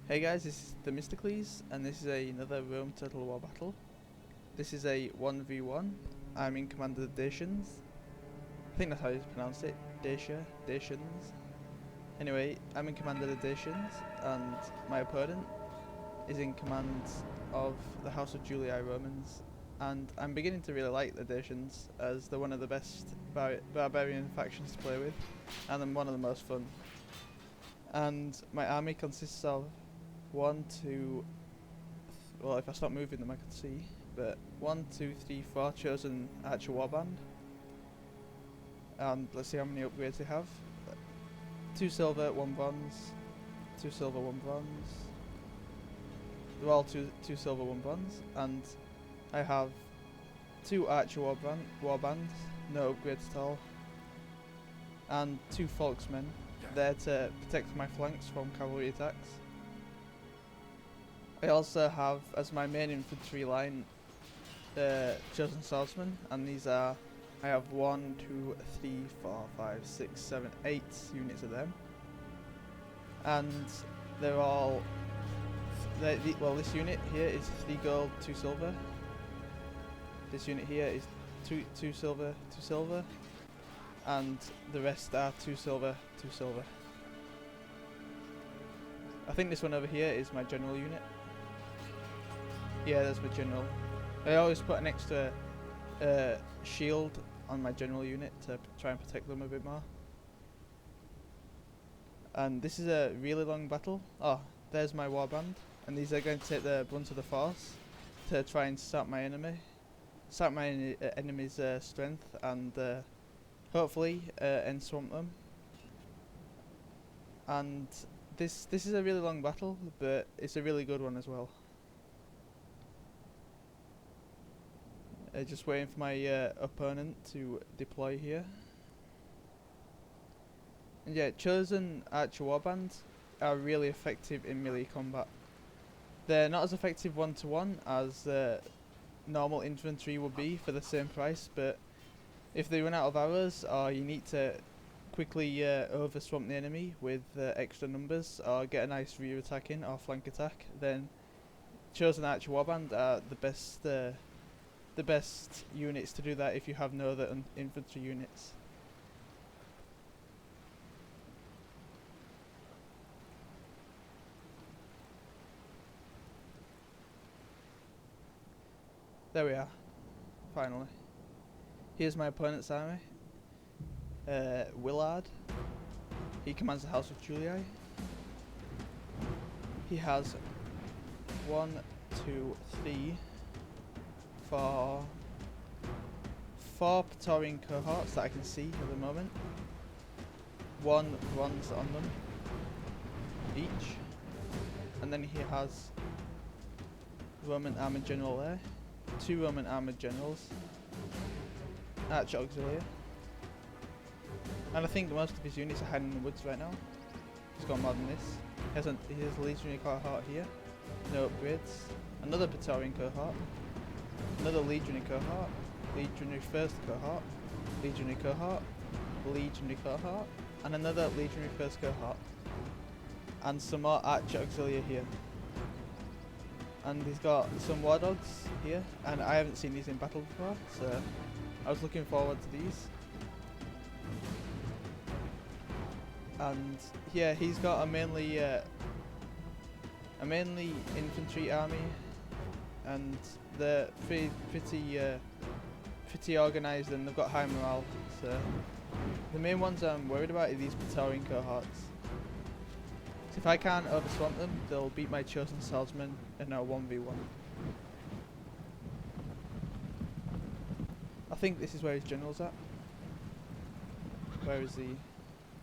Hey guys, this is Themistocles, and this is another Rome Total War battle. This is a 1v1. I'm in command of the Dacians. I think that's how you pronounce it. Dacians. Anyway, I'm in command of the Dacians, and my opponent is in command of the House of Julii Romans. And I'm beginning to really like the Dacians, as they're one of the best barbarian factions to play with, and then one of the most fun. And my army consists of well, if I stop moving them I can see, but 1, 2, 3, 4 chosen archer warband. And let's see how many upgrades they have. 2 silver, 1 bronze, 2 silver, 1 bronze. They're all 2 silver, 1 bronze, and I have 2 archer warbands, no upgrades at all, and 2 folksmen there to protect my flanks from cavalry attacks. I also have as my main infantry line chosen swordsmen, and these are, I have 1, 2, 3, 4, 5, 6, 7, 8 units of them, and they're all, well, this unit here is 3 gold, 2 silver. This unit here is 2 silver, 2 silver, and the rest are 2 silver, 2 silver. I think this one over here is my general unit. Yeah, that's my general. I always put an extra shield on my general unit to try and protect them a bit more. And this is a really long battle. Oh, there's my warband, and these are going to take the brunt of the force to try and sap my enemy's strength, and hopefully end swamp them. And this is a really long battle, but it's a really good one as well. Just waiting for my opponent to deploy here. And yeah, chosen archer warbands are really effective in melee combat. They're not as effective 1-to-1 as normal infantry would be for the same price, but if they run out of arrows, or you need to quickly over swamp the enemy with extra numbers, or get a nice rear attack in or flank attack, then chosen archer warband are the best units to do that if you have no other infantry units. There we are, finally. Here's my opponent's army. Willard. He commands the House of Julii. He has 1, 2, 3, 4 Praetorian cohorts that I can see at the moment. 1 bronze on them each, and then he has Roman armoured general there, 2 Roman armoured generals, archer auxiliary, and I think most of his units are hiding in the woods right now. He's got more than this. He has a legionary cohort here, no upgrades, another Praetorian cohort, another legionary cohort, legionary first cohort, legionary cohort, legionary cohort, and another legionary first cohort, and some more archer auxiliary here. And he's got some war dogs here, and I haven't seen these in battle before, so I was looking forward to these. And yeah, he's got a mainly infantry army, and they're pretty organised, and they've got high morale. So the main ones I'm worried about are these Praetorian cohorts. So if I can't overswamp them, they'll beat my chosen swordsmen in a 1v1. I think this is where his general's at. Where is he?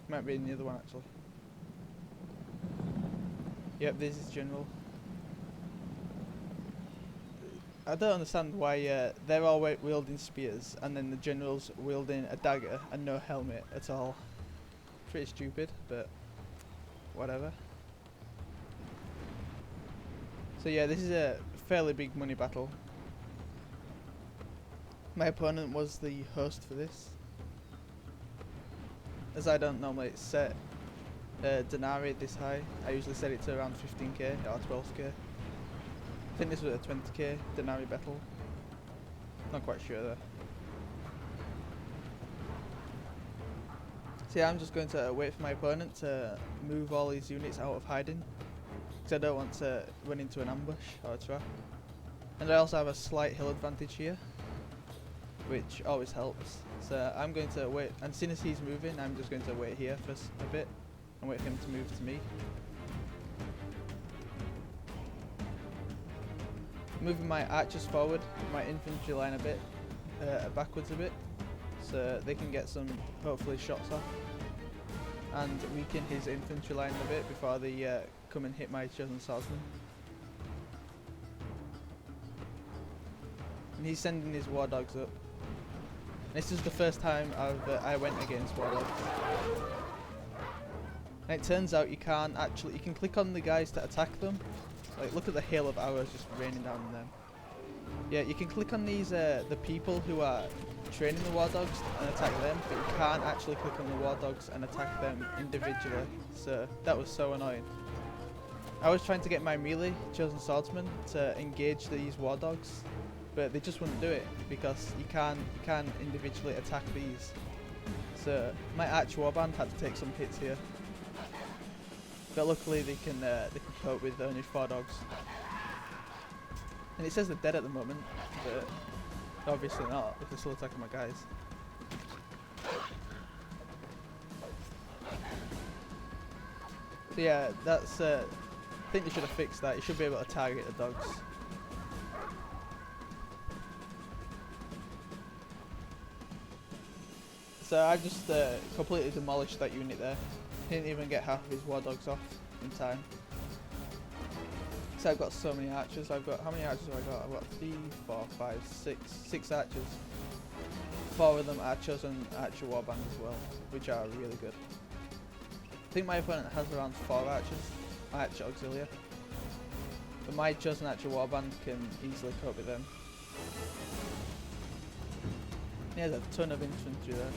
Might be in the other one actually. Yep, this is general. I don't understand why they're all wielding spears, and then the general's wielding a dagger and no helmet at all. Pretty stupid, but whatever. So yeah, this is a fairly big money battle. My opponent was the host for this, as I don't normally set denarii this high. I usually set it to around 15k or 12k. I think this was a 20k denarii battle. Not quite sure though. So yeah, I'm just going to wait for my opponent to move all his units out of hiding, because I don't want to run into an ambush or a trap. And I also have a slight hill advantage here, which always helps. So I'm going to wait, and as soon as he's moving, I'm just going to wait here for a bit and wait for him to move to me. Moving my archers forward, my infantry line a bit, backwards a bit, so they can get some, hopefully, shots off, and weaken his infantry line a bit before they come and hit my chosen swordsman. And he's sending his war dogs up. This is the first time I went against war dogs. And it turns out you can't actually, you can click on the guys to attack them. Like, look at the hail of arrows just raining down on them. Yeah, you can click on these, the people who are training the war dogs and attack them, but you can't actually click on the war dogs and attack them individually. So that was so annoying. I was trying to get my melee chosen swordsman to engage these war dogs, but they just wouldn't do it because you can't individually attack these. So my arch warband had to take some hits here, but luckily they can cope with only 4 dogs. And it says they're dead at the moment, but obviously not if they're still attacking my guys. So yeah, that's I think they should have fixed that. You should be able to target the dogs. So I just completely demolished that unit there. Didn't even get half of his war dogs off in time. So I've got so many archers. I've got, how many archers have I got? I've got 3, 4, 5, 6 archers. 4 of them are chosen archer warband as well, which are really good. I think my opponent has around 4 archers, archer auxilia. But my chosen archer warband can easily cope with them. He has a ton of infantry there.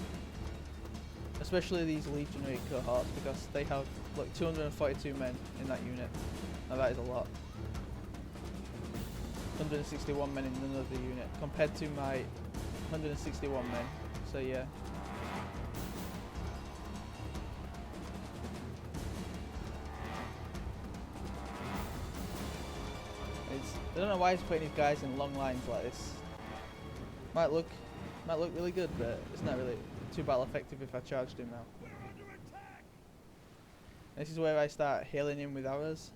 Especially these legionary cohorts, because they have like 242 men in that unit. Now that is a lot. 161 men in another unit compared to my 161 men. So yeah. I don't know why he's putting these guys in long lines like this. Might look really good, but it's not really too battle effective if I charged him now. This is where I start hailing him with arrows.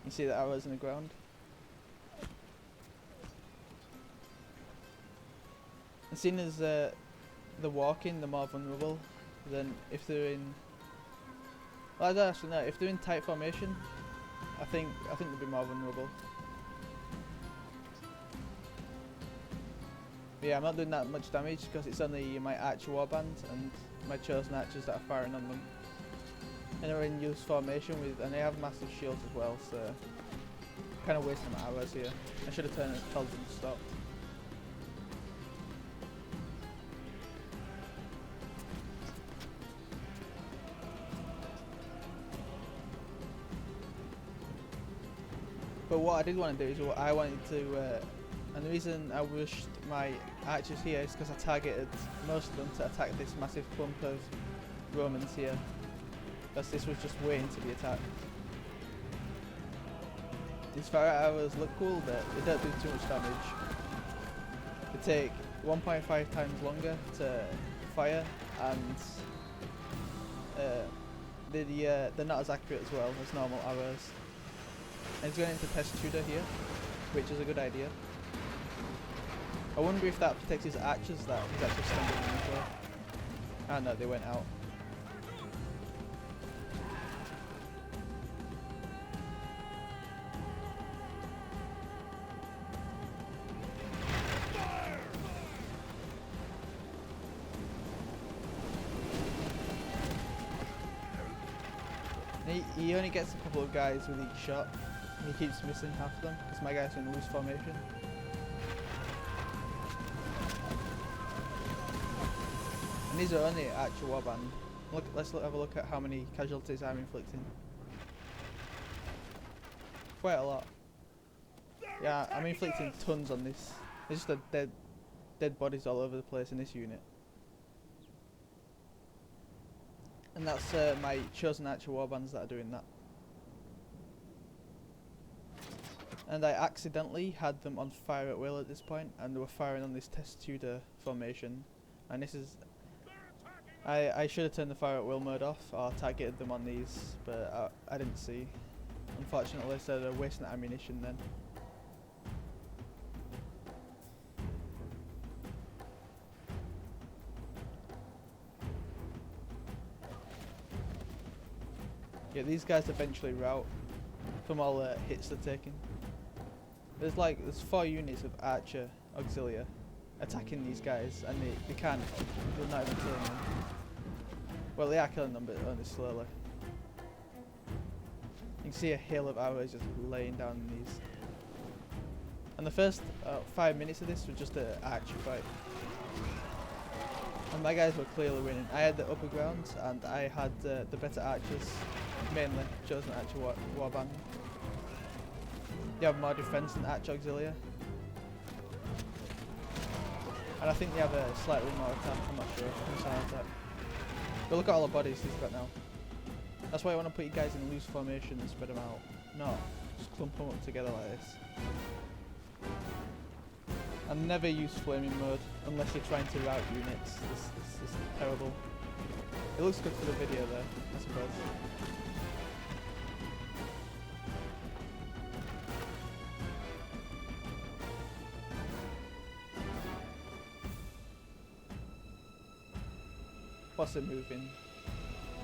You see the arrows in the ground? As soon as they're walking, they're more vulnerable than if they're in... Well, I don't actually know. If they're in tight formation, I think they'll be more vulnerable. But yeah, I'm not doing that much damage because it's only my archer warband and my chosen archers that are firing on them. And they're in loose formation with, and they have massive shields as well, so kind of wasting my arrows here. I should have told them to stop. But what I did want to do is what I wanted to, and the reason I wished my archers here is because I targeted most of them to attack this massive clump of Romans here. Because this was just waiting to be attacked. These fire arrows look cool, but they don't do too much damage. They take 1.5 times longer to fire, and they're not as accurate as well as normal arrows. And he's going into Pest Tudor here, which is a good idea. I wonder if that protects his archers that he's actually standing in as well. Ah no, they went out. He only gets a couple of guys with each shot. He keeps missing half of them because my guy's in loose formation. And And these are only actual warband. Look, have a look at how many casualties I'm inflicting. Quite a lot. Yeah, I'm inflicting tons on this. There's just dead bodies all over the place in this unit. And that's my chosen actual warbands that are doing that. And I accidentally had them on fire at will at this point, and they were firing on this Testudo formation. And this is... I should have turned the fire at will mode off, or targeted them on these, but I didn't see. Unfortunately, so they're wasting ammunition then. Yeah, these guys eventually rout from all the hits they're taking. There's 4 units of archer auxilia attacking these guys, and they're not even killing them. Well, they are killing them, but only slowly. You can see a hail of arrows just laying down these. And the first 5 minutes of this was just an archer fight. And my guys were clearly winning. I had the upper ground, and I had the better archers, mainly chosen archer warband. They have more defense than archer auxilia. And I think they have a slightly more attack, I'm not sure. Attack. But look at all the bodies he's got now. That's why I want to put you guys in loose formation and spread them out. No, just clump them up together like this. And never use flaming mode unless you're trying to rout units. This is terrible. It looks good for the video though, I suppose. What's it moving?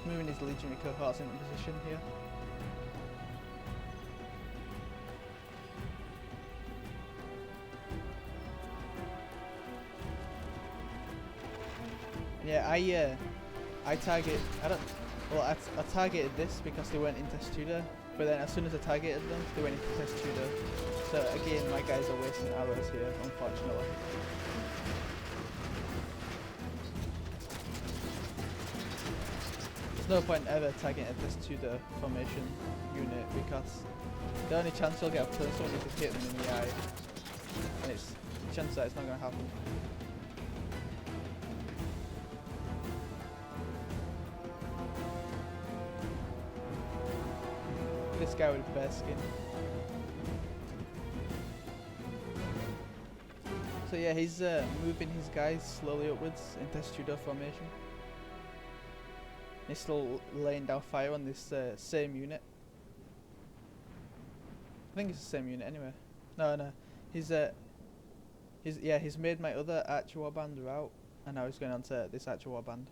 Moving his legionary cohorts into position here. Yeah, I targeted this because they went into Testudo, but then as soon as I targeted them, they went into Testudo. So again, my guys are wasting arrows here, unfortunately. There's no point ever tagging a Testudo formation unit because the only chance you'll get of killing someone is to hit them in the eye, and it's the chance that it's not going to happen. This guy with bear skin. So yeah, he's moving his guys slowly upwards in Testudo formation. He's still laying down fire on this same unit. I think it's the same unit anyway. No, he's made my other archer warband rout, and now he's going on to this archer warband.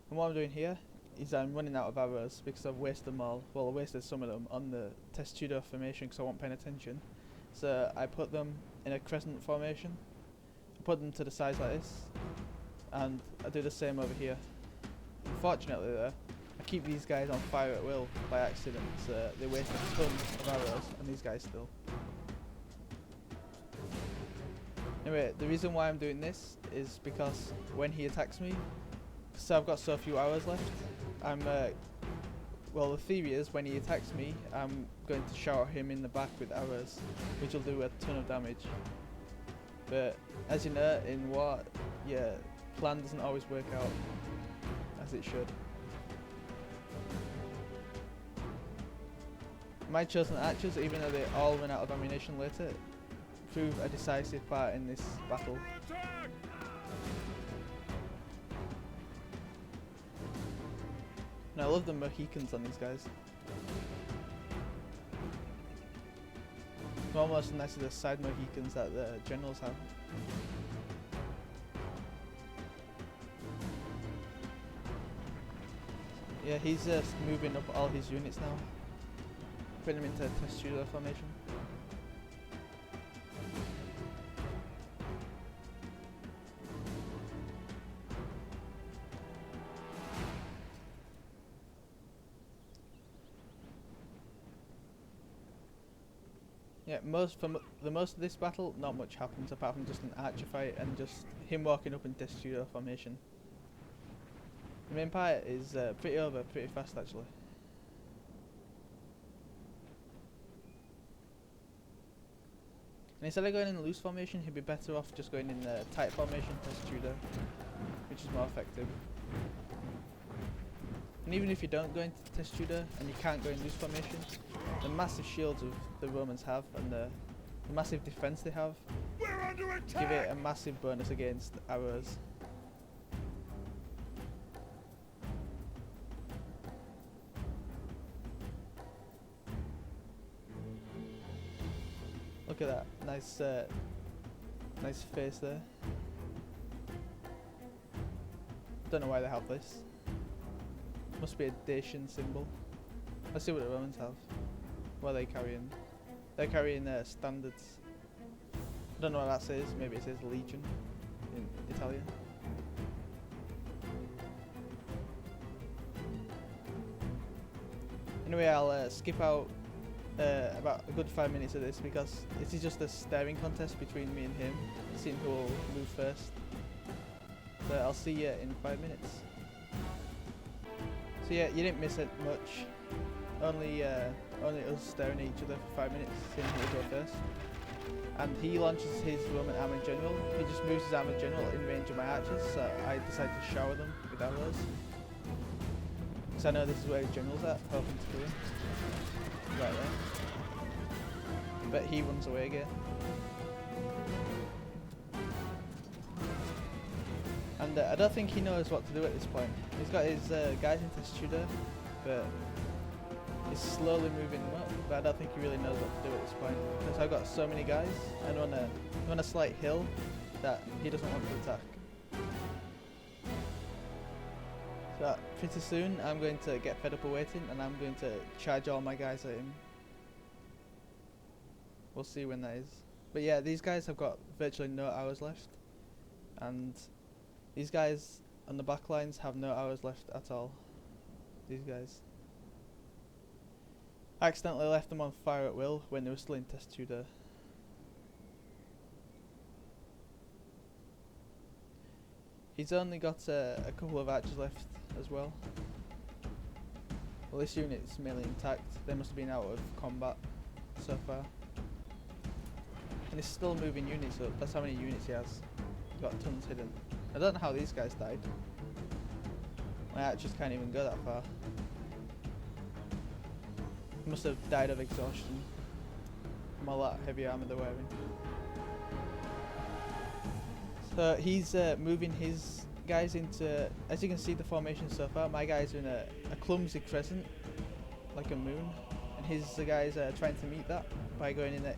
And what I'm doing here is I'm running out of arrows because I've wasted them all. Well, I wasted some of them on the Testudo formation because I wasn't paying attention. So I put them in a crescent formation. I put them to the sides like this, and I do the same over here. Unfortunately though, I keep these guys on fire at will by accident, so they waste a ton of arrows, and these guys still. Anyway, the reason why I'm doing this is because when he attacks me, so I've got so few arrows left, well, the theory is when he attacks me, I'm going to shout at him in the back with arrows, which will do a ton of damage. But as you know, in war, yeah, plan doesn't always work out as it should. My chosen archers, even though they all run out of ammunition later, prove a decisive part in this battle. And I love the Mohicans on these guys. They're almost as nice as the side Mohicans that the generals have. Yeah, he's moving up all his units now, putting them into Testudo formation. Yeah, most of this battle, not much happens apart from just an archer fight and just him walking up in Testudo formation. The main part is pretty over pretty fast actually. And instead of going in loose formation, he'd be better off just going in tight formation, Testudo, which is more effective. And even if you don't go into Testudo and you can't go in loose formation, the massive shields of the Romans have and the massive defense they have give it a massive bonus against arrows. Look at that, nice nice face there. Don't know why they have this. Must be a Dacian symbol. Let's see what the Romans have. What are they carrying? They're carrying their standards. I don't know what that says. Maybe it says Legion in Italian. Anyway, I'll skip out about a good 5 minutes of this because this is just a staring contest between me and him, seeing who will move first. So I'll see you in 5 minutes. So yeah, you didn't miss it much. Only us staring at each other for 5 minutes, seeing who will go first. And he launches his Roman armoured general. He just moves his armoured general in range of my archers, so I decide to shower them with arrows. Because I know this is where his general's at, hoping to kill him. Right there. But he runs away again. And I don't think he knows what to do at this point. He's got his guys in Testudo, but he's slowly moving them up, but I don't think he really knows what to do at this point. Because I've got so many guys, and on a slight hill that he doesn't want to attack. So pretty soon I'm going to get fed up of waiting and I'm going to charge all my guys at him. We'll see when that is. But yeah, these guys have got virtually no arrows left. And these guys on the back lines have no arrows left at all. These guys. I accidentally left them on fire at will when they were still in Testudo. He's only got a couple of archers left as well. Well, this unit's mainly intact. They must have been out of combat so far. And he's still moving units up. That's how many units he has. He's got tons hidden. I don't know how these guys died. My archers can't even go that far. He must have died of exhaustion from all that heavy armour they're wearing. So he's moving his guys into, as you can see the formation so far, my guys are in a clumsy crescent, like a moon, and his guys are trying to meet that by going in an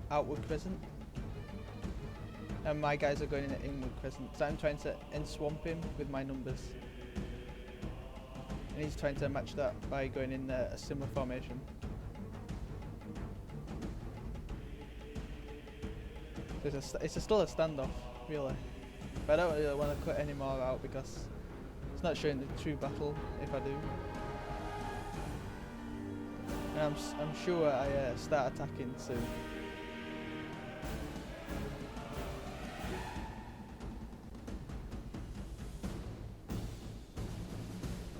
outward crescent, and my guys are going in an inward crescent, so I'm trying to end-swamp him with my numbers, and he's trying to match that by going in a similar formation. It's still a standoff, really. But I don't really want to cut any more out because it's not showing the true battle if I do. And I'm sure I start attacking soon.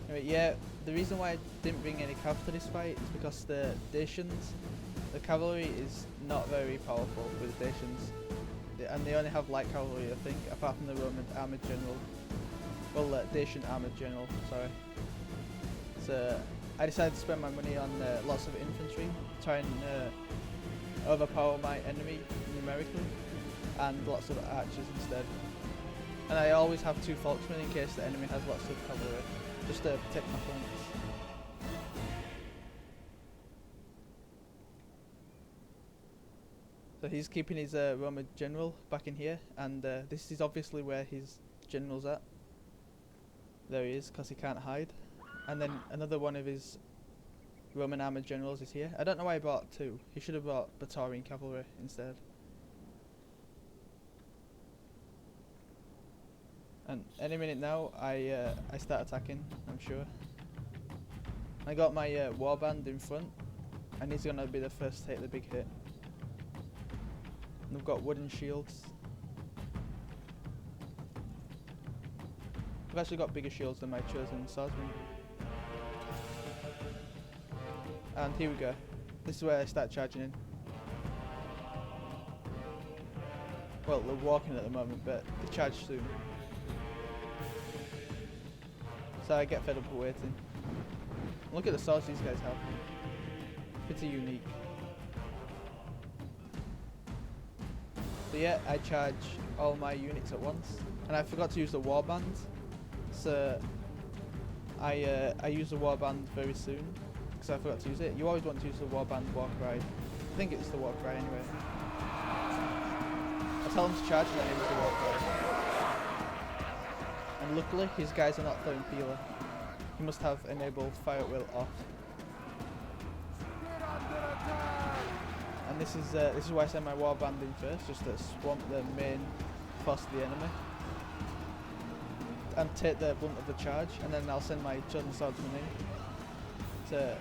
Anyway, yeah, the reason why I didn't bring any cav to this fight is because the Dacians, the cavalry is not very powerful with Dacians. And they only have light cavalry, I think, apart from the Roman armoured general. Well, Dacian armoured general, sorry. So I decided to spend my money on lots of infantry, try and overpower my enemy numerically, and lots of archers instead. And I always have 2 Falksmen in case the enemy has lots of cavalry, just to protect my flanks. So he's keeping his Roman general back in here, and this is obviously where his general's at. There he is, because he can't hide. And then another one of his Roman armoured generals is here. I don't know why he bought 2. He should have bought Praetorian cavalry instead. And any minute now, I start attacking, I'm sure. I got my warband in front, and he's going to be the first to take the big hit. And we've got wooden shields. I've actually got bigger shields than my chosen swordsman. And here we go. This is where I start charging in. Well, they're walking at the moment, but they charge soon. So I get fed up with waiting. Look at the swords these guys have. Pretty unique. So yeah, I charge all my units at once. And I forgot to use the warband. So I use the warband very soon. Because I forgot to use it. You always want to use the warband war cry. I think it's the war cry anyway. I tell him to charge and then use the war cry. And luckily his guys are not throwing peeler. He must have enabled fire at will off. And this is why I send my warband in first, just to swamp the main force of the enemy. And take the brunt of the charge, and then I'll send my chosen swordsman in to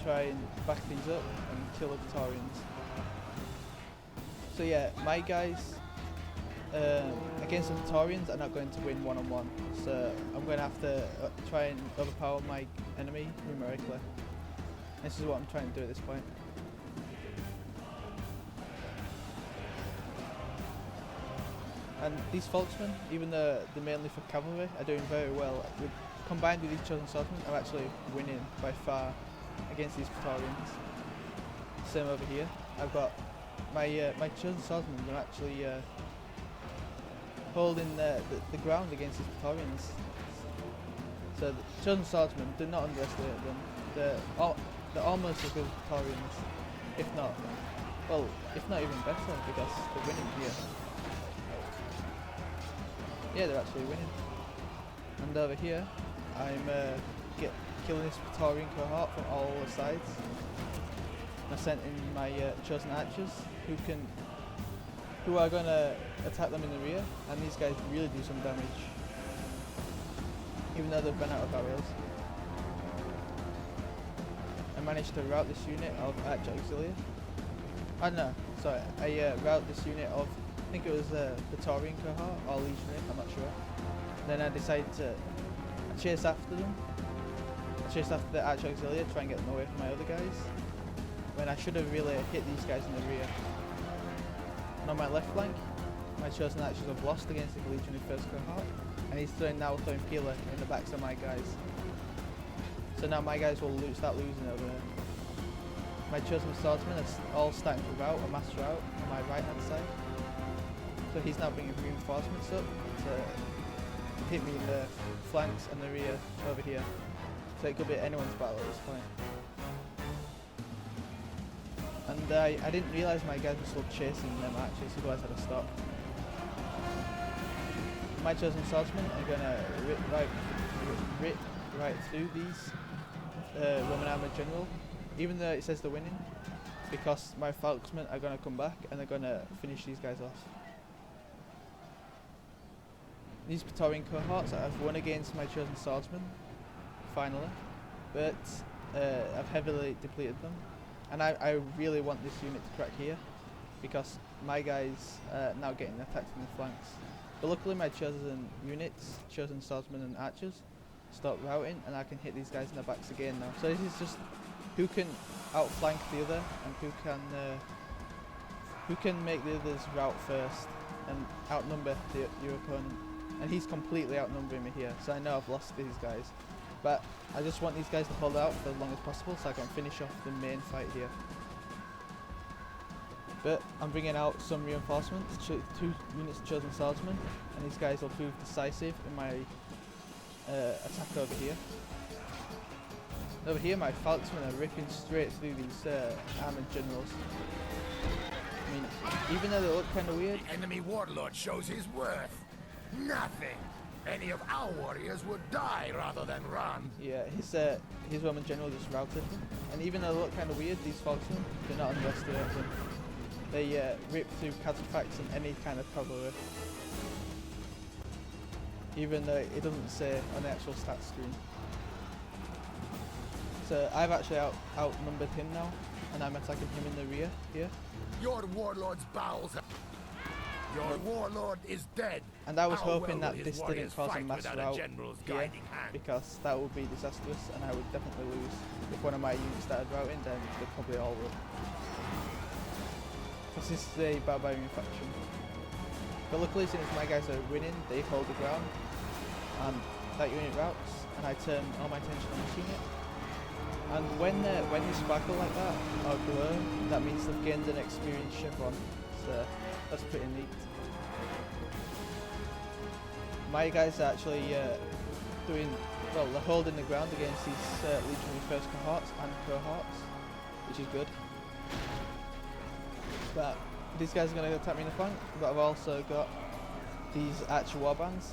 try and back these up and kill the Praetorians. So yeah, my guys against the Praetorians are not going to win one-on-one, so I'm going to have to try and overpower my enemy numerically. This is what I'm trying to do at this point. And these Folksmen, even though they're mainly for cavalry, are doing very well. Combined with these chosen swordsmen, I'm actually winning by far against these Praetorians. Same over here. I've got my chosen swordsmen. They're actually holding the ground against these Praetorians. So the chosen swordsmen, do not underestimate them. They're almost as good as Praetorians, if not even better, because they're winning here. Yeah, they're actually winning. And over here, I'm killing this Praetorian cohort from all the sides. I sent in my chosen archers, who are going to attack them in the rear, and these guys really do some damage, even though they've run out of arrows. I managed to rout this unit of archer auxiliary. Oh no, sorry, I rout this unit of, I think it was Praetorian cohort or legionary, I'm not sure. Then I decided to chase after them. I chased after the archer auxiliary, try and get them away from my other guys. When I should have really hit these guys in the rear. And on my left flank, my chosen archers have lost against the legionary first cohort, and he's now throwing peeler in the backs of my guys. So now my guys will start losing over there. My chosen swordsmen are all starting to rout, a mass rout on my right hand side. So he's now bringing reinforcements up to hit me in the flanks and the rear over here. So it could be anyone's battle at this point. And I didn't realise my guys were still chasing them archers, otherwise I'd have stopped. My chosen swordsmen are going to rip right through these Roman armoured general, even though it says they're winning, because my Falksmen are going to come back and they're going to finish these guys off. These Praetorian cohorts I've won against my chosen swordsmen, finally, but I've heavily depleted them. And I really want this unit to crack here, because my guys are now getting attacked in the flanks. But luckily my chosen units, chosen swordsmen and archers, stop routing, and I can hit these guys in the backs again now. So this is just who can outflank the other, and who can make the others rout first and outnumber your opponent. And he's completely outnumbering me here, so I know I've lost these guys. But I just want these guys to hold out for as long as possible so I can finish off the main fight here. But I'm bringing out some reinforcements, 2 units of chosen swordsmen, and these guys will prove decisive in my attack over here. Over here my Falksmen are ripping straight through these armoured generals. I mean, even though they look kind of weird. The enemy warlord shows his worth. Nothing. Any of our warriors would die rather than run. Yeah, his Roman general just routed them. And even though they look kind of weird, these Falksmen, do not underestimate them. They rip through cataphracts and any kind of cavalry. Even though it doesn't say on the actual stats screen. So I've actually outnumbered him now, and I'm attacking him in the rear here. Your warlord's bowels. Your warlord is dead. And I was How hoping well that will this his warriors didn't cause a fight mass without rout general's here, guiding hand? because that would be disastrous and I would definitely lose. If one of my units started routing, then they probably all would. This is the barbarian faction. But luckily, since my guys are winning, they hold the ground and that unit routes, and I turn all my attention on this unit. And when they sparkle like that, or glow, that means they've gained an experienced chevron, so that's pretty neat. My guys are actually they're holding the ground against these legionary first cohorts and cohorts, which is good. But these guys are going to attack me in the flank, but I've also got these archer warbands,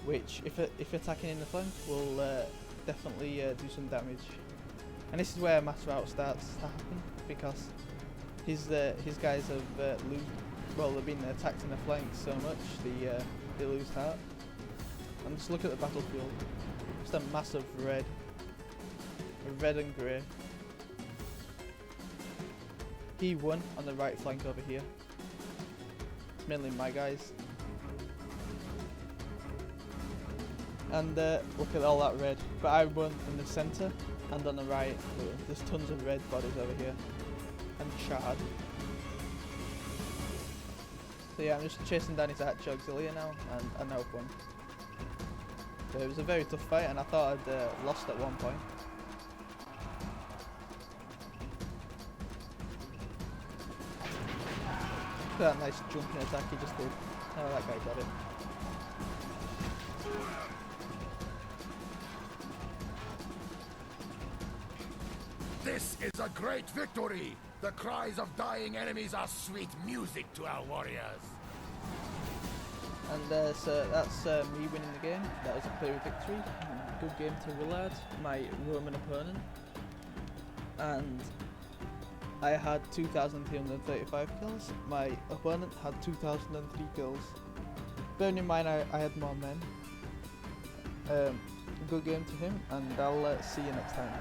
which if attacking in the flank will definitely do some damage. And this is where mass rout starts to happen, because his guys have they've been attacked in the flank so much they lose heart. And just look at the battlefield, just a massive red and grey. He won on the right flank over here. It's mainly my guys. And look at all that red. But I won in the centre and on the right. There's tons of red bodies over here. And charred. So yeah, I'm just chasing down his archer auxiliary now, and I now won. So it was a very tough fight, and I thought I'd lost at one point. Look at that nice jumping attack he just did. Oh, that guy got it. This is a great victory! The cries of dying enemies are sweet music to our warriors. And so that's me winning the game. That was a clear victory. Good game to Willard, my Roman opponent. And I had 2,335 kills. My opponent had 2,003 kills. Bearing in mind I had more men. Good game to him, and I'll see you next time.